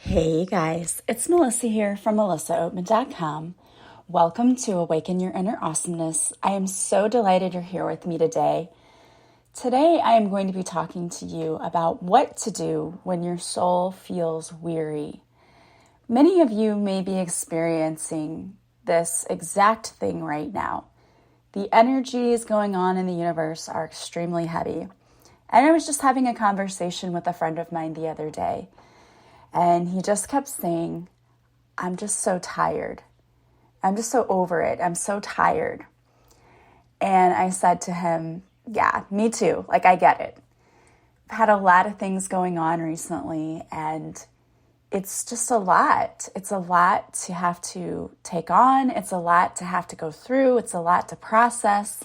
Hey guys, it's Melissa here from melissaoatman.com. Welcome to Awaken Your Inner Awesomeness. I am so delighted you're here with me today. Today I am going to be talking to you about what to do when your soul feels weary. Many of you may be experiencing this exact thing right now. The energies going on in the universe are extremely heavy. And I was just having a conversation with a friend of mine the other day. And he just kept saying, I'm just so tired. I'm just so over it. I'm so tired. And I said to him, yeah, me too. Like, I get it. I've had a lot of things going on recently, and it's just a lot. It's a lot to have to take on. It's a lot to have to go through. It's a lot to process.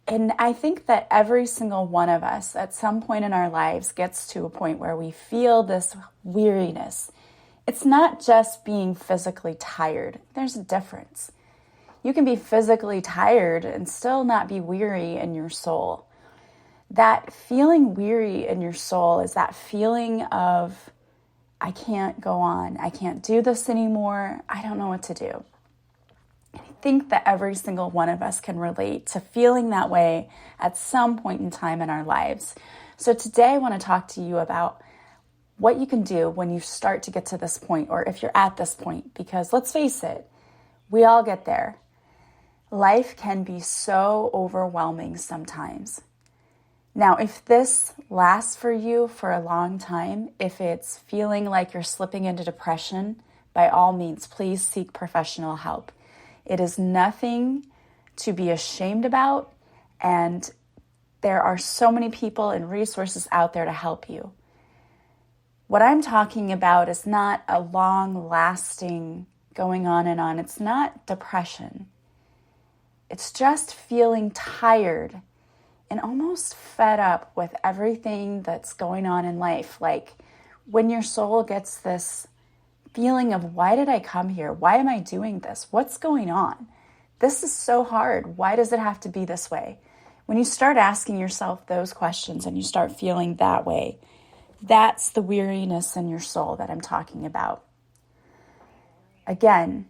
And I think that every single one of us at some point in our lives gets to a point where we feel this weariness. It's not just being physically tired. There's a difference. You can be physically tired and still not be weary in your soul. That feeling weary in your soul is that feeling of, I can't go on. I can't do this anymore. I don't know what to do. I think that every single one of us can relate to feeling that way at some point in time in our lives. So today I want to talk to you about what you can do when you start to get to this point, or if you're at this point, because let's face it, we all get there. Life can be so overwhelming sometimes. Now, if this lasts for you for a long time, if it's feeling like you're slipping into depression, by all means, please seek professional help. It is nothing to be ashamed about, and there are so many people and resources out there to help you. What I'm talking about is not a long-lasting going on and on. It's not depression. It's just feeling tired and almost fed up with everything that's going on in life. Like when your soul gets this feeling of, why did I come here? Why am I doing this? What's going on? This is so hard. Why does it have to be this way? When you start asking yourself those questions and you start feeling that way, that's the weariness in your soul that I'm talking about. Again,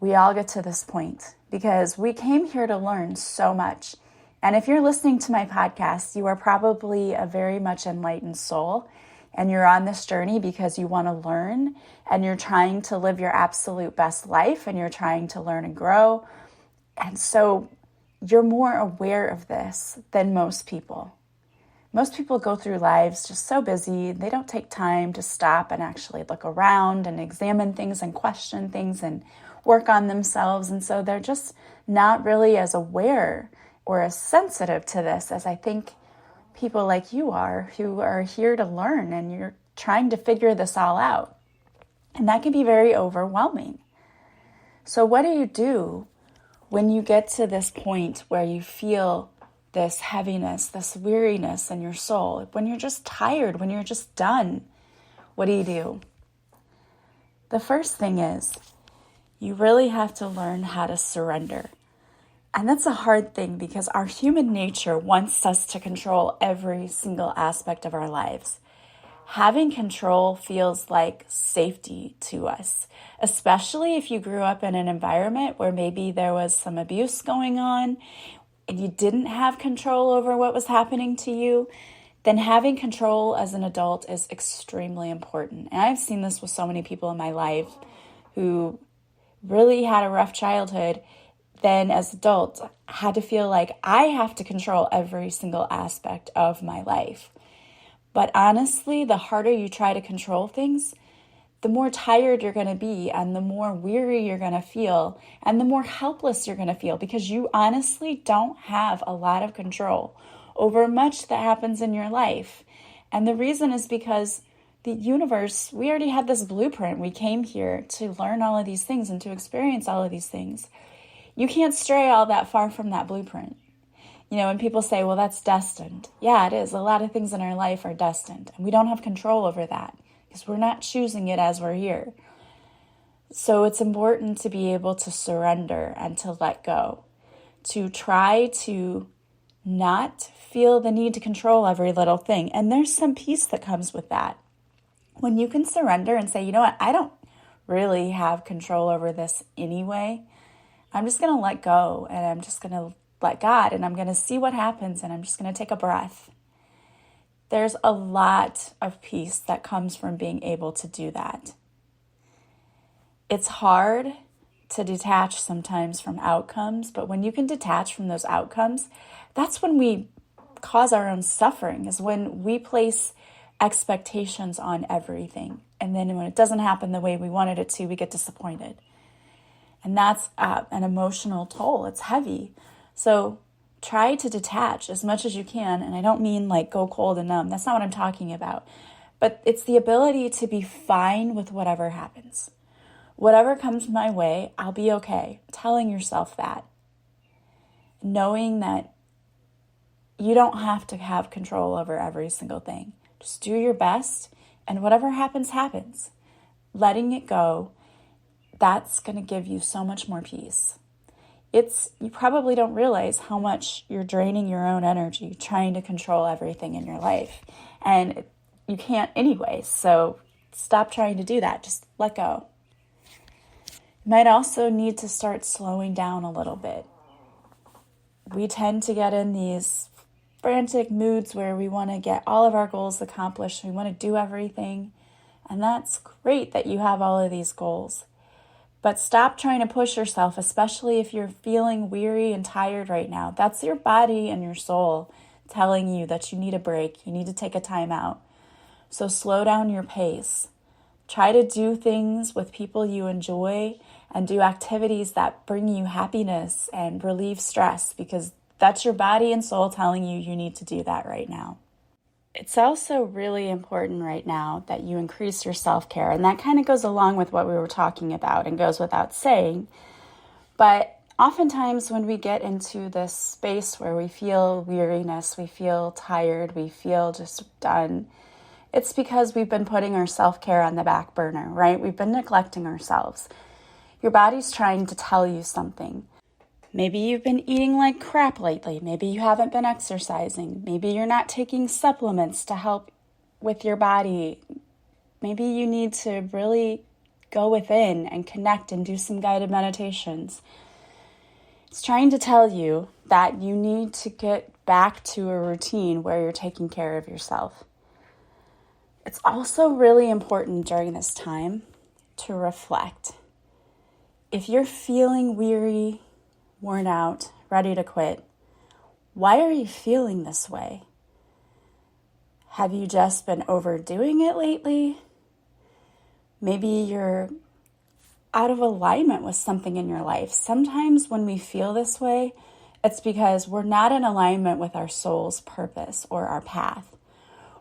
we all get to this point because we came here to learn so much. And if you're listening to my podcast, you are probably a very much enlightened soul. And you're on this journey because you want to learn and you're trying to live your absolute best life and you're trying to learn and grow. And so you're more aware of this than most people. Most people go through lives just so busy, they don't take time to stop and actually look around and examine things and question things and work on themselves. And so they're just not really as aware or as sensitive to this as I think people like you are, who are here to learn and you're trying to figure this all out. And that can be very overwhelming. So what do you do when you get to this point where you feel this heaviness, this weariness in your soul, when you're just tired, when you're just done? What do? The first thing is you really have to learn how to surrender. And that's a hard thing because our human nature wants us to control every single aspect of our lives. Having control feels like safety to us, especially if you grew up in an environment where maybe there was some abuse going on and you didn't have control over what was happening to you. Then having control as an adult is extremely important. And I've seen this with so many people in my life who really had a rough childhood, then as adults had to feel like I have to control every single aspect of my life. But honestly, the harder you try to control things, the more tired you're going to be and the more weary you're going to feel and the more helpless you're going to feel because you honestly don't have a lot of control over much that happens in your life. And the reason is because the universe, we already had this blueprint. We came here to learn all of these things and to experience all of these things. You can't stray all that far from that blueprint. You know, when people say, well, that's destined. Yeah, it is. A lot of things in our life are destined. And we don't have control over that because we're not choosing it as we're here. So it's important to be able to surrender and to let go. To try to not feel the need to control every little thing. And there's some peace that comes with that. When you can surrender and say, you know what, I don't really have control over this anyway. I'm just going to let go, and I'm just going to let God, and I'm going to see what happens, and I'm just going to take a breath. There's a lot of peace that comes from being able to do that. It's hard to detach sometimes from outcomes, but when you can detach from those outcomes, that's when we cause our own suffering, is when we place expectations on everything. And then when it doesn't happen the way we wanted it to, we get disappointed. And that's an emotional toll. It's heavy. So try to detach as much as you can. And I don't mean like go cold and numb. That's not what I'm talking about. But it's the ability to be fine with whatever happens. Whatever comes my way, I'll be okay. Telling yourself that. Knowing that you don't have to have control over every single thing. Just do your best, and whatever happens, happens. Letting it go, that's going to give you so much more peace. You probably don't realize how much you're draining your own energy trying to control everything in your life. And you can't anyway, so stop trying to do that. Just let go. You might also need to start slowing down a little bit. We tend to get in these frantic moods where we want to get all of our goals accomplished. We want to do everything. And that's great that you have all of these goals. But stop trying to push yourself, especially if you're feeling weary and tired right now. That's your body and your soul telling you that you need a break. You need to take a time out. So slow down your pace. Try to do things with people you enjoy and do activities that bring you happiness and relieve stress, because that's your body and soul telling you you need to do that right now. It's also really important right now that you increase your self-care, and that kind of goes along with what we were talking about and goes without saying. But oftentimes when we get into this space where we feel weariness, we feel tired, we feel just done, it's because we've been putting our self-care on the back burner, right? We've been neglecting ourselves. Your body's trying to tell you something. Maybe you've been eating like crap lately. Maybe you haven't been exercising. Maybe you're not taking supplements to help with your body. Maybe you need to really go within and connect and do some guided meditations. It's trying to tell you that you need to get back to a routine where you're taking care of yourself. It's also really important during this time to reflect. If you're feeling weary, worn out, ready to quit, why are you feeling this way? Have you just been overdoing it lately? Maybe you're out of alignment with something in your life. Sometimes when we feel this way, it's because we're not in alignment with our soul's purpose or our path.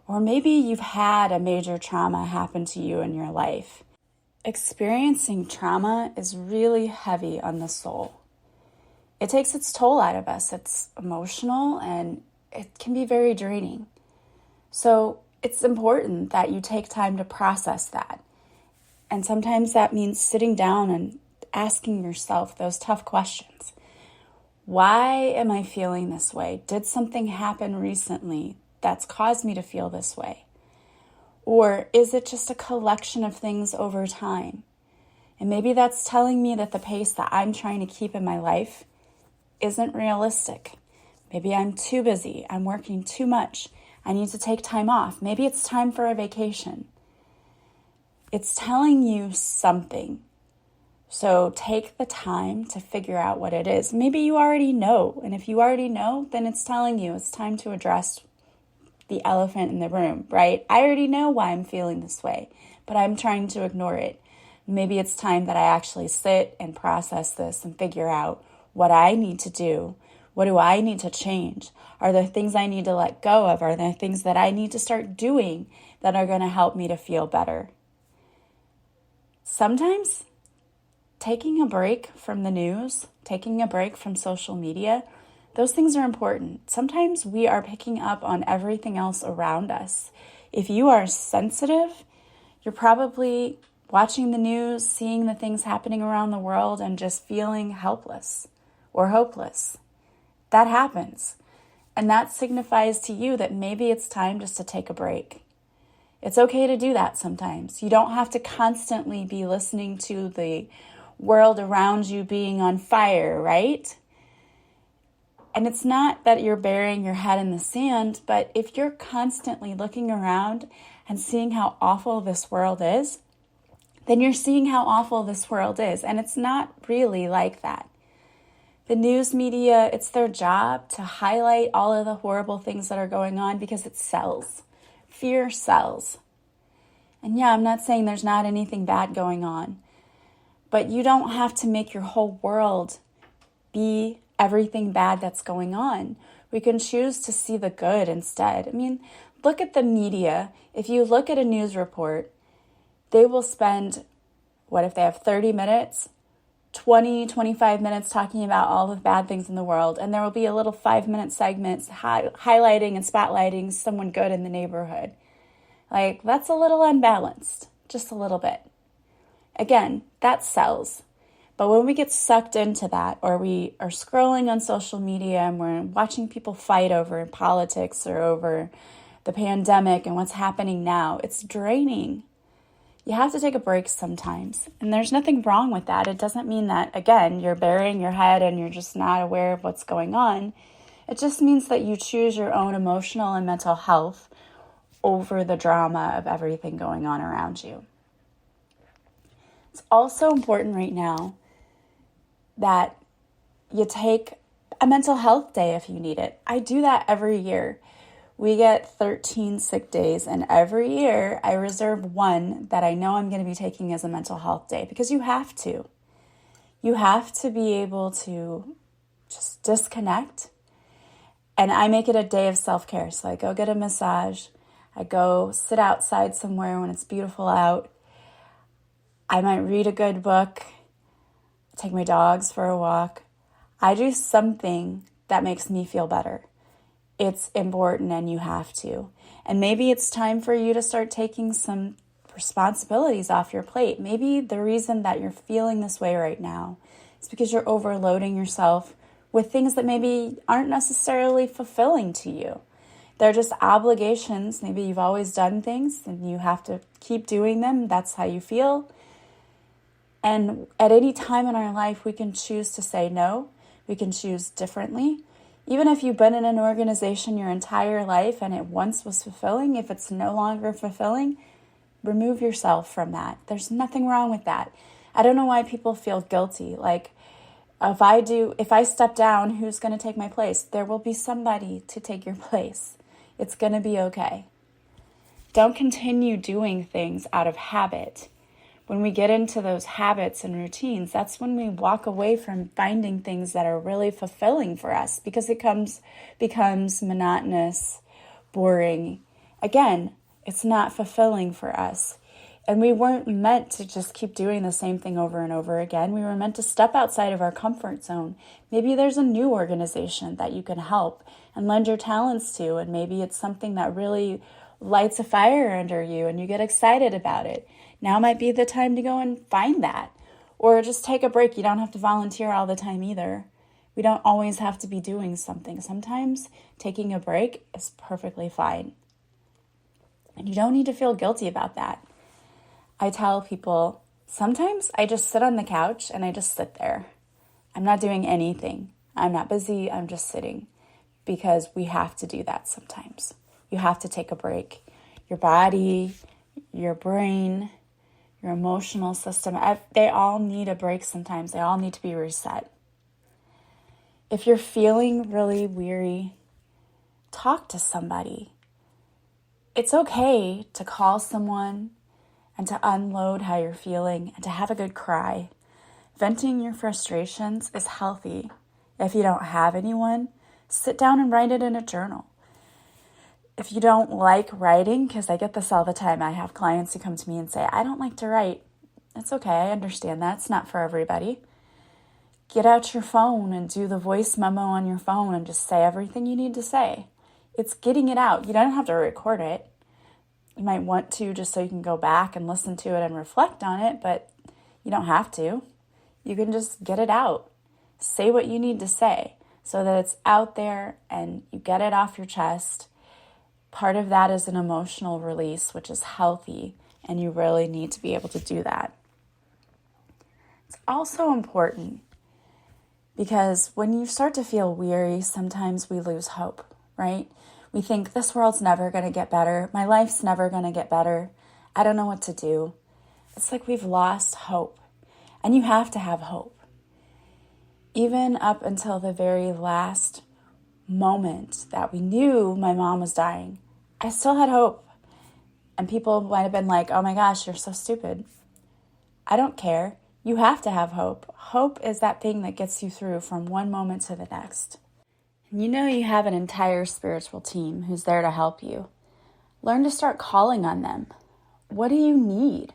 Or maybe you've had a major trauma happen to you in your life. Experiencing trauma is really heavy on the soul. It takes its toll out of us. It's emotional and it can be very draining. So it's important that you take time to process that. And sometimes that means sitting down and asking yourself those tough questions. Why am I feeling this way? Did something happen recently that's caused me to feel this way? Or is it just a collection of things over time? And maybe that's telling me that the pace that I'm trying to keep in my life isn't realistic. Maybe I'm too busy. I'm working too much. I need to take time off. Maybe it's time for a vacation. It's telling you something. So take the time to figure out what it is. Maybe you already know. And if you already know, then it's telling you it's time to address the elephant in the room, right? I already know why I'm feeling this way, but I'm trying to ignore it. Maybe it's time that I actually sit and process this and figure out what I need to do. What do I need to change? Are there things I need to let go of? Are there things that I need to start doing that are going to help me to feel better? Sometimes taking a break from the news, taking a break from social media, those things are important. Sometimes we are picking up on everything else around us. If you are sensitive, you're probably watching the news, seeing the things happening around the world, and just feeling helpless or hopeless. That happens. And that signifies to you that maybe it's time just to take a break. It's okay to do that sometimes. You don't have to constantly be listening to the world around you being on fire, right? And it's not that you're burying your head in the sand, but if you're constantly looking around and seeing how awful this world is, then you're seeing how awful this world is. And it's not really like that. The news media, it's their job to highlight all of the horrible things that are going on because it sells. Fear sells. And yeah, I'm not saying there's not anything bad going on, but you don't have to make your whole world be everything bad that's going on. We can choose to see the good instead. I mean, look at the media. If you look at a news report, they will spend, what if they have 30 minutes, 20, 25 minutes talking about all the bad things in the world, and there will be a little 5-minute segments highlighting and spotlighting someone good in the neighborhood. Like, that's a little unbalanced, just a little bit. Again, that sells. But when we get sucked into that, or we are scrolling on social media and we're watching people fight over politics or over the pandemic and what's happening now, it's draining. You have to take a break sometimes. And there's nothing wrong with that. It doesn't mean that, again, you're burying your head and you're just not aware of what's going on. It just means that you choose your own emotional and mental health over the drama of everything going on around you. It's also important right now that you take a mental health day if you need it. I do that every year. We get 13 sick days, and every year I reserve one that I know I'm going to be taking as a mental health day, because you have to. You have to be able to just disconnect. And I make it a day of self-care. So I go get a massage. I go sit outside somewhere when it's beautiful out. I might read a good book, take my dogs for a walk. I do something that makes me feel better. It's important, and you have to. And maybe it's time for you to start taking some responsibilities off your plate. Maybe the reason that you're feeling this way right now is because you're overloading yourself with things that maybe aren't necessarily fulfilling to you. They're just obligations. Maybe you've always done things and you have to keep doing them. That's how you feel. And at any time in our life, we can choose to say no. We can choose differently. Even if you've been in an organization your entire life and it once was fulfilling, if it's no longer fulfilling, remove yourself from that. There's nothing wrong with that. I don't know why people feel guilty. Like, if I step down, who's going to take my place? There will be somebody to take your place. It's going to be okay. Don't continue doing things out of habit. When we get into those habits and routines, that's when we walk away from finding things that are really fulfilling for us, because it becomes monotonous, boring. Again, it's not fulfilling for us. And we weren't meant to just keep doing the same thing over and over again. We were meant to step outside of our comfort zone. Maybe there's a new organization that you can help and lend your talents to, and maybe it's something that really lights a fire under you and you get excited about it. Now might be the time to go and find that. Or just take a break. You don't have to volunteer all the time either. We don't always have to be doing something. Sometimes taking a break is perfectly fine. And you don't need to feel guilty about that. I tell people, sometimes I just sit on the couch and I just sit there. I'm not doing anything. I'm not busy. I'm just sitting, because we have to do that sometimes. You have to take a break. Your body, your brain, your emotional system, they all need a break sometimes. They all need to be reset. If you're feeling really weary, talk to somebody. It's okay to call someone and to unload how you're feeling and to have a good cry. Venting your frustrations is healthy. If you don't have anyone, sit down and write it in a journal. If you don't like writing, because I get this all the time, I have clients who come to me and say, I don't like to write. It's okay, I understand that. It's not for everybody. Get out your phone and do the voice memo on your phone and just say everything you need to say. It's getting it out. You don't have to record it. You might want to, just so you can go back and listen to it and reflect on it, but you don't have to. You can just get it out. Say what you need to say so that it's out there and you get it off your chest. Part of that is an emotional release, which is healthy, and you really need to be able to do that. It's also important because when you start to feel weary, sometimes we lose hope, right? We think this world's never going to get better. My life's never going to get better. I don't know what to do. It's like we've lost hope, and you have to have hope. Even up until the very last moment that we knew my mom was dying, I still had hope. And people might have been like, oh my gosh, you're so stupid. I don't care. You have to have hope. Hope is that thing that gets you through from one moment to the next. And you know you have an entire spiritual team who's there to help you. Learn to start calling on them. What do you need?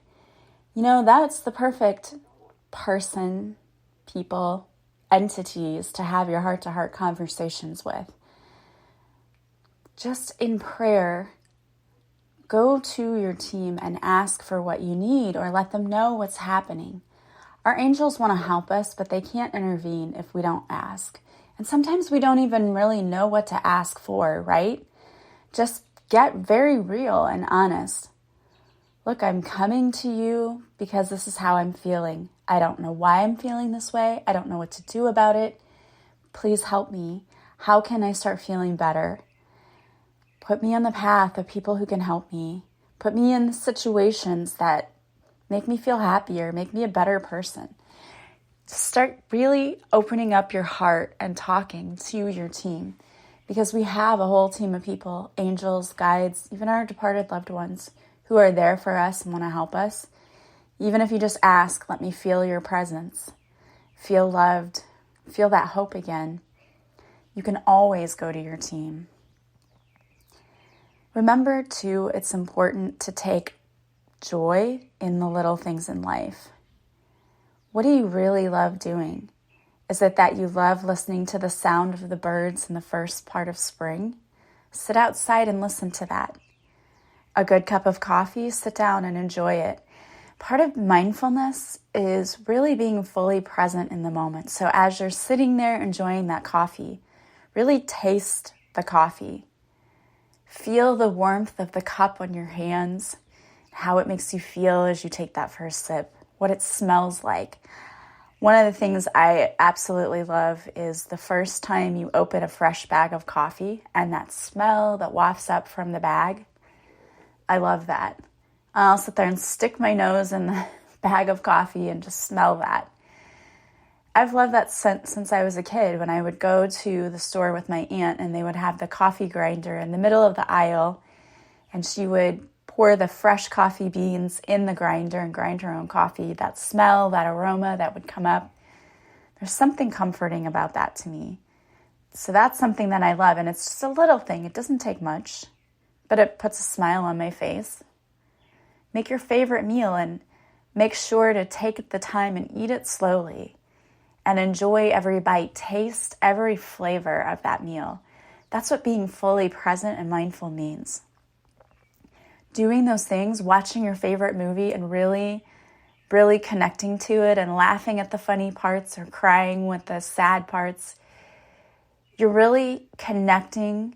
You know, that's the perfect person, people, entities to have your heart-to-heart conversations with. Just in prayer, go to your team and ask for what you need or let them know what's happening. Our angels want to help us, but they can't intervene if we don't ask. And sometimes we don't even really know what to ask for, right? Just get very real and honest. Look, I'm coming to you because this is how I'm feeling. I don't know why I'm feeling this way. I don't know what to do about it. Please help me. How can I start feeling better? Put me on the path of people who can help me. Put me in situations that make me feel happier, make me a better person. Start really opening up your heart and talking to your team, because we have a whole team of people, angels, guides, even our departed loved ones who are there for us and want to help us. Even if you just ask, let me feel your presence, feel loved, feel that hope again. You can always go to your team. Remember, too, it's important to take joy in the little things in life. What do you really love doing? Is it that you love listening to the sound of the birds in the first part of spring? Sit outside and listen to that. A good cup of coffee, sit down and enjoy it. Part of mindfulness is really being fully present in the moment. So as you're sitting there enjoying that coffee, really taste the coffee. Feel the warmth of the cup on your hands, how it makes you feel as you take that first sip, what it smells like. One of the things I absolutely love is the first time you open a fresh bag of coffee and that smell that wafts up from the bag. I love that. I'll sit there and stick my nose in the bag of coffee and just smell that. I've loved that scent since I was a kid, when I would go to the store with my aunt and they would have the coffee grinder in the middle of the aisle, and she would pour the fresh coffee beans in the grinder and grind her own coffee. That smell, that aroma that would come up. There's something comforting about that to me. So that's something that I love, and it's just a little thing. It doesn't take much, but it puts a smile on my face. Make your favorite meal and make sure to take the time and eat it slowly and enjoy every bite. Taste every flavor of that meal. That's what being fully present and mindful means. Doing those things, watching your favorite movie and really connecting to it and laughing at the funny parts or crying with the sad parts. You're really connecting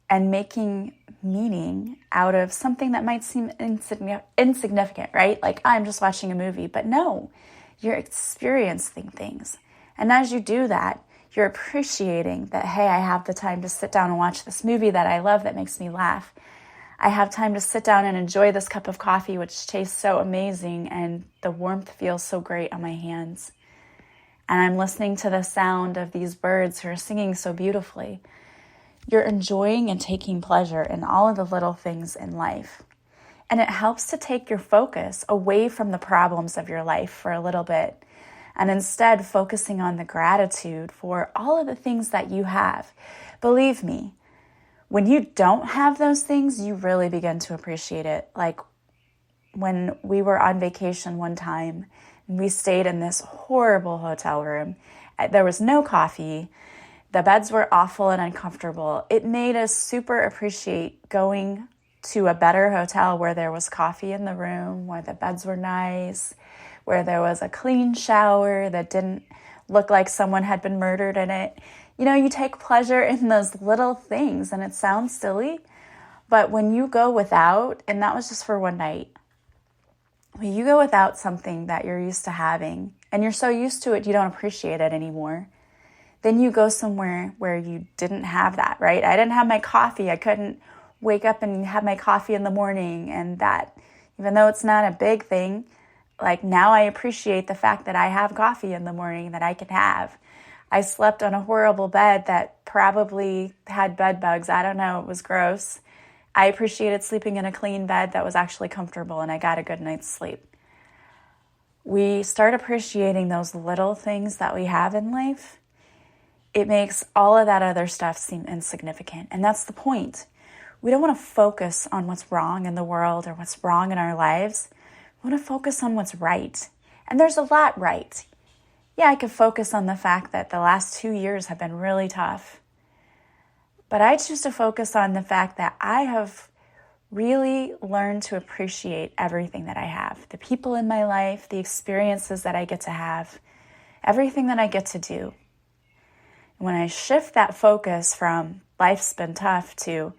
and making meaning out of something that might seem insignificant, right? Like, I'm just watching a movie. But no, you're experiencing things. And as you do that, you're appreciating that, hey, I have the time to sit down and watch this movie that I love that makes me laugh. I have time to sit down and enjoy this cup of coffee, which tastes so amazing, and the warmth feels so great on my hands. And I'm listening to the sound of these birds who are singing so beautifully. You're enjoying and taking pleasure in all of the little things in life. And it helps to take your focus away from the problems of your life for a little bit, and instead focusing on the gratitude for all of the things that you have. Believe me, when you don't have those things, you really begin to appreciate it. Like when we were on vacation one time, and we stayed in this horrible hotel room. There was no coffee. The beds were awful and uncomfortable. It made us super appreciate going to a better hotel where there was coffee in the room, where the beds were nice, where there was a clean shower that didn't look like someone had been murdered in it. You know, you take pleasure in those little things, and it sounds silly, But when you go without, and that was just for one night, when you go without something that you're used to having, and you're so used to it, you don't appreciate it anymore, then you go somewhere where you didn't have that, right? I didn't have my coffee. I couldn't wake up and have my coffee in the morning, and that, even though it's not a big thing, like now I appreciate the fact that I have coffee in the morning that I can have. I slept on a horrible bed that probably had bed bugs. I don't know. It was gross. I appreciated sleeping in a clean bed that was actually comfortable, and I got a good night's sleep. We start appreciating those little things that we have in life. It makes all of that other stuff seem insignificant. And that's the point. We don't want to focus on what's wrong in the world or what's wrong in our lives. We want to focus on what's right. And there's a lot right. Yeah, I could focus on the fact that the last 2 years have been really tough. But I choose to focus on the fact that I have really learned to appreciate everything that I have. The people in my life, the experiences that I get to have, everything that I get to do. When I shift that focus from life's been tough to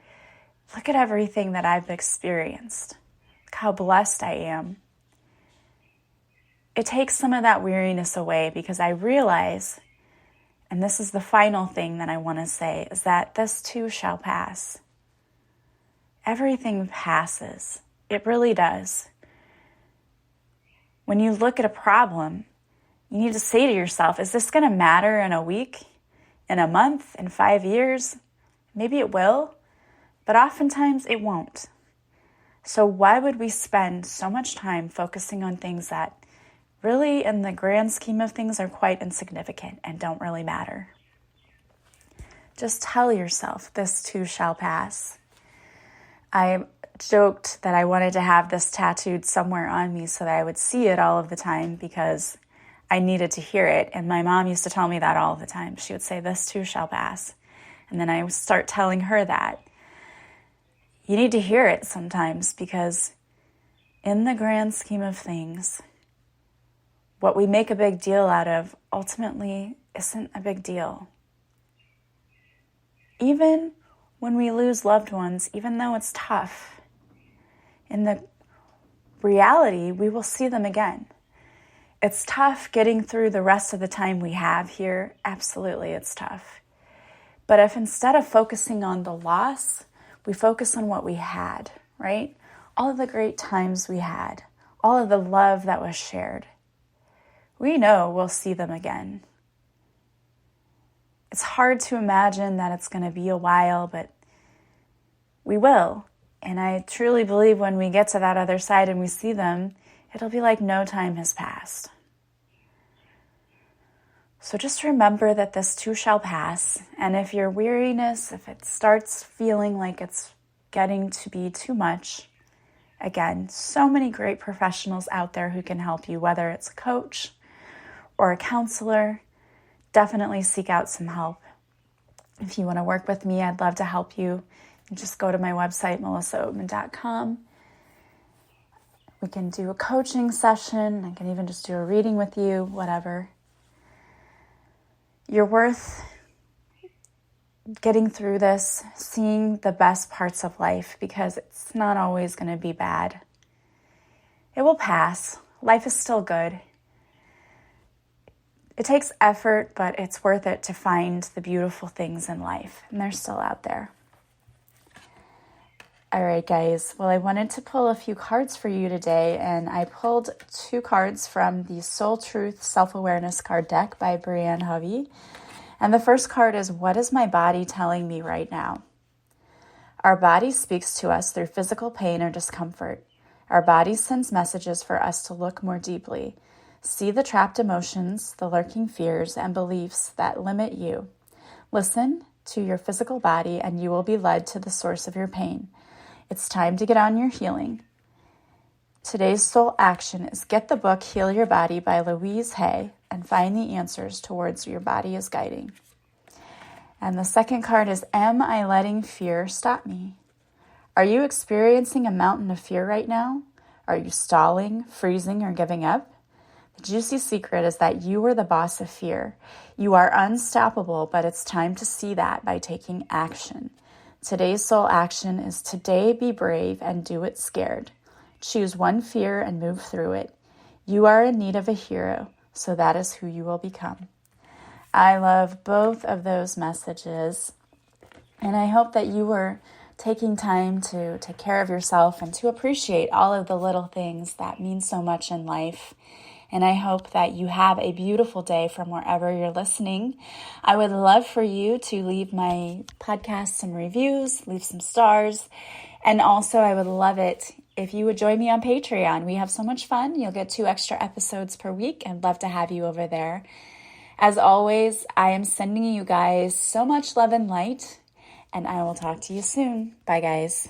look at everything that I've experienced, look how blessed I am, it takes some of that weariness away, because I realize, and this is the final thing that I want to say, is that this too shall pass. Everything passes. It really does. When you look at a problem, you need to say to yourself, is this going to matter in a week, in a month, in 5 years? Maybe it will, but oftentimes it won't. So why would we spend so much time focusing on things that really, in the grand scheme of things, are quite insignificant and don't really matter? Just tell yourself, this too shall pass. I joked that I wanted to have this tattooed somewhere on me so that I would see it all of the time, because I needed to hear it. And my mom used to tell me that all the time. She would say, this too shall pass. And then I would start telling her that. You need to hear it sometimes, because in the grand scheme of things, what we make a big deal out of ultimately isn't a big deal. Even when we lose loved ones, even though it's tough, in the reality, we will see them again. It's tough getting through the rest of the time we have here. Absolutely, it's tough. But if instead of focusing on the loss, we focus on what we had, right? All of the great times we had, all of the love that was shared, we know we'll see them again. It's hard to imagine that it's going to be a while, but we will. And I truly believe when we get to that other side and we see them, it'll be like no time has passed. So just remember that this too shall pass. And if your weariness, if it starts feeling like it's getting to be too much, again, so many great professionals out there who can help you, whether it's a coach or a counselor. Definitely seek out some help. If you want to work with me, I'd love to help you. Just go to my website, melissaoatman.com. We can do a coaching session. I can even just do a reading with you, whatever. You're worth getting through this, seeing the best parts of life, because it's not always going to be bad. It will pass. Life is still good. It takes effort, but it's worth it to find the beautiful things in life, and they're still out there. All right, guys. Well, I wanted to pull a few cards for you today, and I pulled 2 cards from the Soul Truth Self-Awareness card deck by Brianne Hovey. And the first card is, what is my body telling me right now? Our body speaks to us through physical pain or discomfort. Our body sends messages for us to look more deeply. See the trapped emotions, the lurking fears, and beliefs that limit you. Listen to your physical body, and you will be led to the source of your pain. It's time to get on your healing. Today's soul action is get the book Heal Your Body by Louise Hay and find the answers towards your body is guiding. And the second card is, am I letting fear stop me? Are you experiencing a mountain of fear right now? Are you stalling, freezing, or giving up? The juicy secret is that you are the boss of fear. You are unstoppable, but it's time to see that by taking action. Today's soul action is today be brave and do it scared. Choose one fear and move through it. You are in need of a hero, so that is who you will become. I love both of those messages, and I hope that you were taking time to take care of yourself and to appreciate all of the little things that mean so much in life. And I hope that you have a beautiful day from wherever you're listening. I would love for you to leave my podcast some reviews, leave some stars. And also, I would love it if you would join me on Patreon. We have so much fun. You'll get 2 extra episodes per week. I'd love to have you over there. As always, I am sending you guys so much love and light, and I will talk to you soon. Bye, guys.